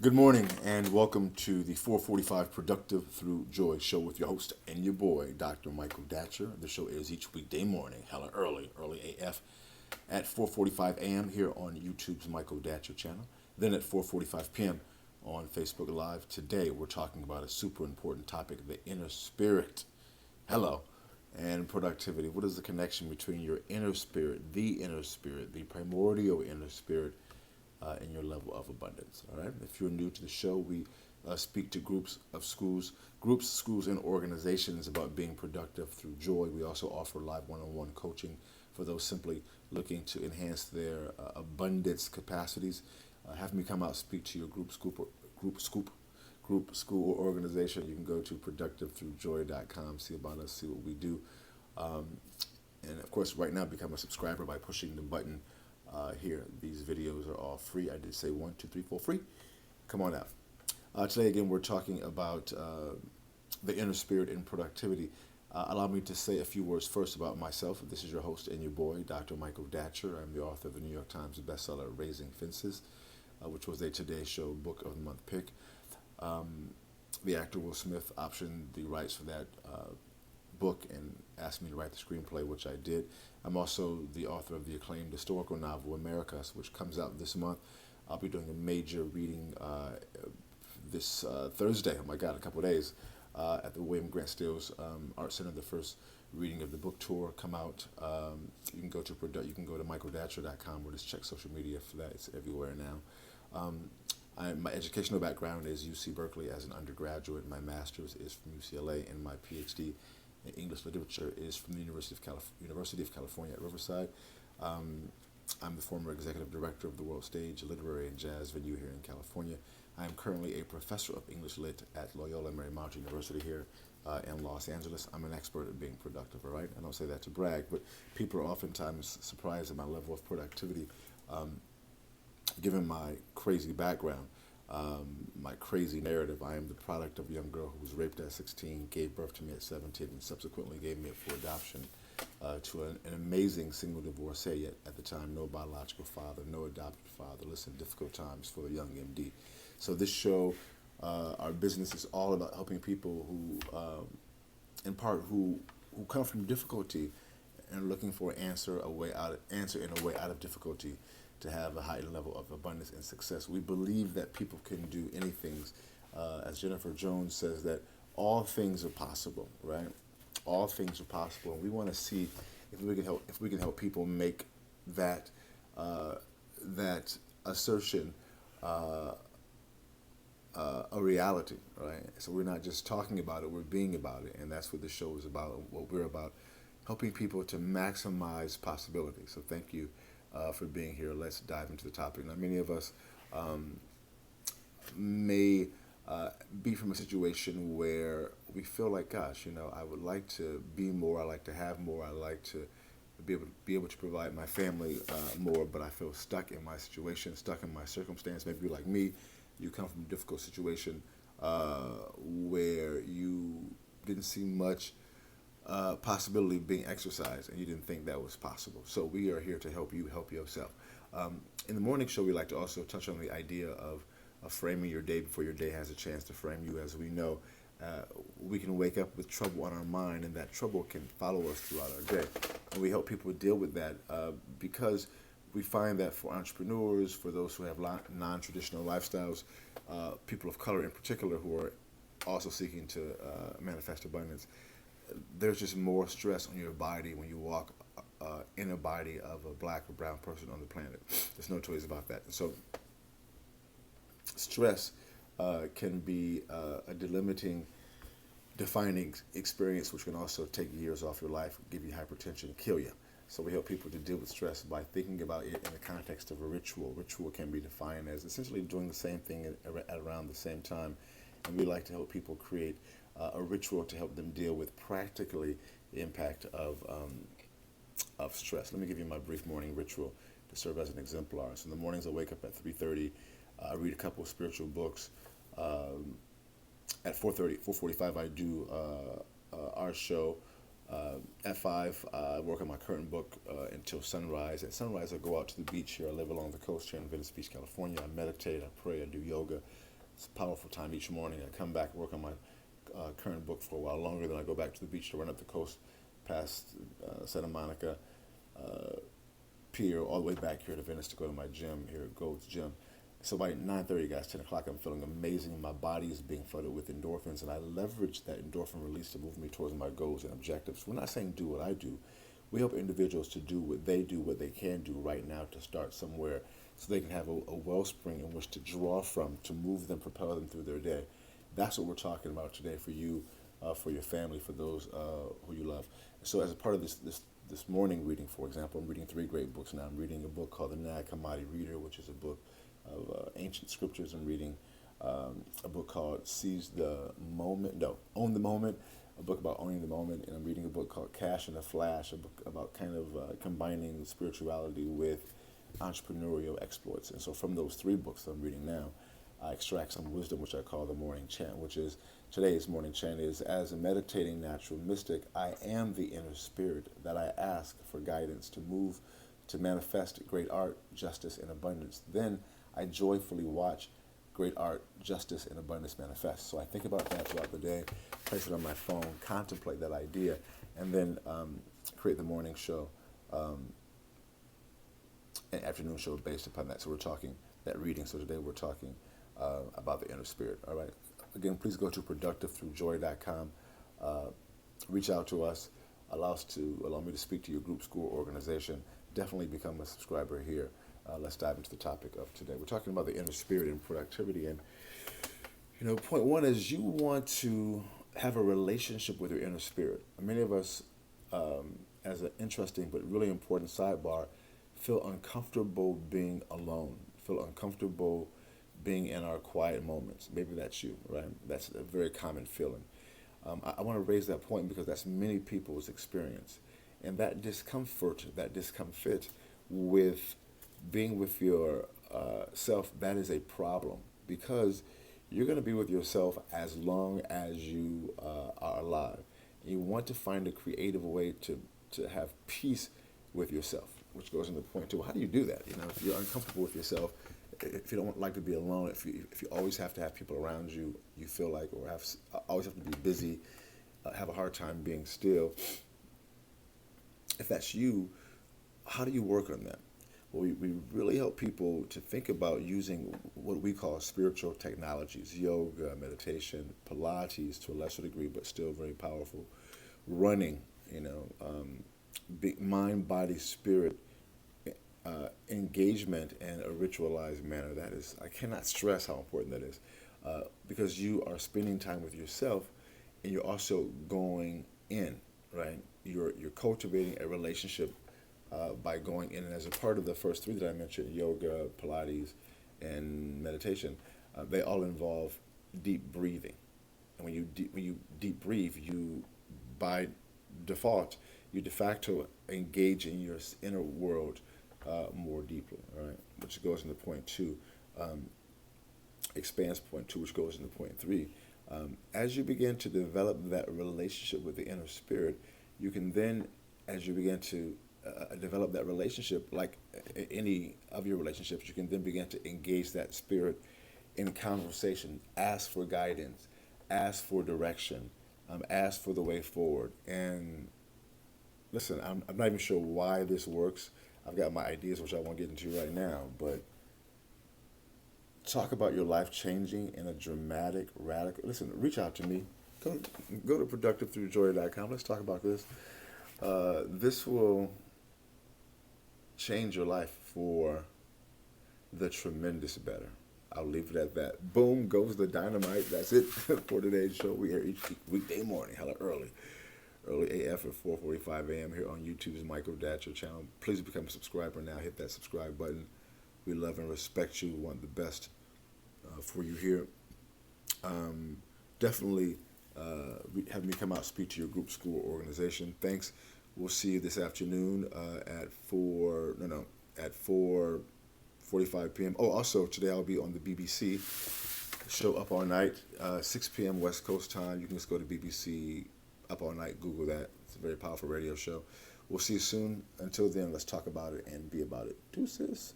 Good morning and welcome to the 445 Productive Through Joy show with your host and your boy, Dr. Michael Datcher. The show airs each weekday morning, hella early AF, at 4:45 a.m. here on YouTube's Michael Datcher channel. Then at 4:45 p.m. on Facebook Live. Today we're talking about a super important topic, the inner spirit. Hello. And productivity. What is the connection between your inner spirit, the primordial inner spirit, in your level of abundance? All right. If you're new to the show, we speak to groups, schools, and organizations about being productive through joy. We also offer live one-on-one coaching for those simply looking to enhance their abundance capacities. Have me come out speak to your group, school, or organization. You can go to productivethroughjoy.com, see about us, see what we do. Um, and of course, right now, become a subscriber by pushing the button here. These videos are all free. I did say 1, 2, 3, 4 free. Come on out. Today, again, we're talking about the inner spirit and productivity. Allow me to say a few words first about myself. This is your host and your boy, Dr. Michael Datcher. I'm the author of the New York Times bestseller, Raising Fences, which was a Today Show Book of the Month pick. The actor Will Smith optioned the rights for that book and asked me to write the screenplay, which I did. I'm also the author of the acclaimed historical novel Americas, which comes out this month. I'll be doing a major reading this Thursday. Oh my God, a couple of days at the William Grant Stills Art Center. The first reading of the book tour come out. You can go to michaeldatcher.com or just check social media for that. It's everywhere now. My educational background is UC Berkeley as an undergraduate. My master's is from UCLA, and my PhD in English literature is from the University of California at Riverside. I'm the former executive director of the World Stage, a literary and jazz venue here in California. I am currently a professor of English Lit at Loyola Marymount University here in Los Angeles. I'm an expert at being productive, all right? I don't say that to brag, but people are oftentimes surprised at my level of productivity. Given my crazy background, my crazy narrative, I am the product of a young girl who was raped at 16, gave birth to me at 17, and subsequently gave me up for adoption to an amazing single divorcee, yet at the time no biological father, no adopted father. Listen, difficult times for the young MD. So this show, our business is all about helping people who, in part, who come from difficulty and looking for answer in a way out of difficulty, to have a heightened level of abundance and success. We believe that people can do anything. As Jennifer Jones says, that all things are possible, right? All things are possible, and we want to see if we can help people make that that assertion a reality, right? So we're not just talking about it; we're being about it, and that's what the show is about. What we're about, helping people to maximize possibility. So thank you for being here. Let's dive into the topic. Now, many of us may be from a situation where we feel like, gosh, I would like to be more. I like to have more. I like to be able to provide my family more, but I feel stuck in my situation, stuck in my circumstance. Maybe you're like me. You come from a difficult situation where you didn't see much possibility being exercised, and you didn't think that was possible. So we are here to help you help yourself. In the morning show, we like to also touch on the idea of framing your day before your day has a chance to frame you. As we know, we can wake up with trouble on our mind, and that trouble can follow us throughout our day. And we help people deal with that because we find that for entrepreneurs, for those who have non-traditional lifestyles, people of color in particular who are also seeking to manifest abundance, there's just more stress on your body when you walk in a body of a black or brown person on the planet. There's no two ways about that. And so stress can be a delimiting, defining experience, which can also take years off your life, give you hypertension, kill you. So we help people to deal with stress by thinking about it in the context of a ritual. Ritual can be defined as essentially doing the same thing at around the same time. And we like to help people create a ritual to help them deal with practically the impact of stress. Let me give you my brief morning ritual to serve as an exemplar. So in the mornings I wake up at 3:30. I read a couple of spiritual books. At 4:45 I do our show. At 5, I work on my current book until sunrise. At sunrise, I go out to the beach here. I live along the coast here in Venice Beach, California. I meditate, I pray, I do yoga. It's a powerful time each morning. I come back, work on my current book for a while longer, then I go back to the beach to run up the coast past Santa Monica Pier, all the way back here to Venice to go to my gym here at Gold's Gym. So by 9:30, guys, 10 o'clock, I'm feeling amazing. My body is being flooded with endorphins, and I leverage that endorphin release to move me towards my goals and objectives. We're not saying do what I do. We help individuals to do, what they can do right now to start somewhere so they can have a wellspring in which to draw from, to move them, propel them through their day. That's what we're talking about today for you, for your family, for those who you love. So as a part of this morning reading, for example, I'm reading 3 great books now. I'm reading a book called The Nag Hammadi Reader, which is a book of ancient scriptures. I'm reading a book called Own the Moment, a book about owning the moment, and I'm reading a book called Cash in a Flash, a book about kind of combining spirituality with entrepreneurial exploits. And so from those 3 books that I'm reading now, I extract some wisdom, which I call the morning chant, which is today's morning chant is, as a meditating natural mystic, I am the inner spirit that I ask for guidance to move, to manifest great art, justice, and abundance. Then I joyfully watch great art, justice, and abundance manifest. So I think about that throughout the day, place it on my phone, contemplate that idea, and then create the morning show, an afternoon show based upon that. So we're talking that reading. So today we're talking about the inner spirit. All right. Again, please go to productivethroughjoy.com. Reach out to us. Allow me to speak to your group, school, organization. Definitely become a subscriber here. Let's dive into the topic of today. We're talking about the inner spirit and productivity. And, point 1 is you want to have a relationship with your inner spirit. Many of us, as an interesting but really important sidebar, feel uncomfortable being alone, feel uncomfortable being in our quiet moments. Maybe that's you, right? That's a very common feeling. I want to raise that point because that's many people's experience. And that discomfort with being with your self, that is a problem, because you're going to be with yourself as long as you are alive. You want to find a creative way to have peace with yourself, which goes into point 2. How do you do that? If you're uncomfortable with yourself, if you don't like to be alone, if you always have to have people around you, you feel like, or always have to be busy, have a hard time being still. If that's you, how do you work on that? Well, we really help people to think about using what we call spiritual technologies: yoga, meditation, Pilates to a lesser degree, but still very powerful, running, mind, body, spirit, engagement in a ritualized manner. That is, I cannot stress how important that is, because you are spending time with yourself, and you're also going in, right? You're cultivating a relationship by going in. And as a part of the first 3 that I mentioned, yoga, Pilates, and meditation, they all involve deep breathing. And when you deep breathe, you by default, you de facto engage in your inner world more deeply, all right? Which goes into point 2, expands point 2, which goes into point 3. As you begin to develop that relationship with the inner spirit, you can then, as you begin to develop that relationship, like any of your relationships, you can then begin to engage that spirit in conversation, ask for guidance, ask for direction, ask for the way forward. And listen, I'm not even sure why this works. I've got my ideas, which I won't get into right now, but talk about your life changing in a dramatic, radical. Listen, reach out to me. Go to productivethroughjoy.com. Let's talk about this. This will change your life for the tremendous better. I'll leave it at that. Boom goes the dynamite. That's it for today's show. We are each weekday morning, hella early AF at 4:45 a.m. here on YouTube's Michael Datcher channel. Please become a subscriber now. Hit that subscribe button. We love and respect you. We want the best for you here. Definitely have me come out, speak to your group, school, organization. Thanks. We'll see you this afternoon at 4:45 p.m. Oh, also today I'll be on the BBC show Up All Night, 6 p.m. West Coast time. You can just go to BBC Up All Night, Google that. It's a very powerful radio show. We'll see you soon. Until then, let's talk about it and be about it. Deuces.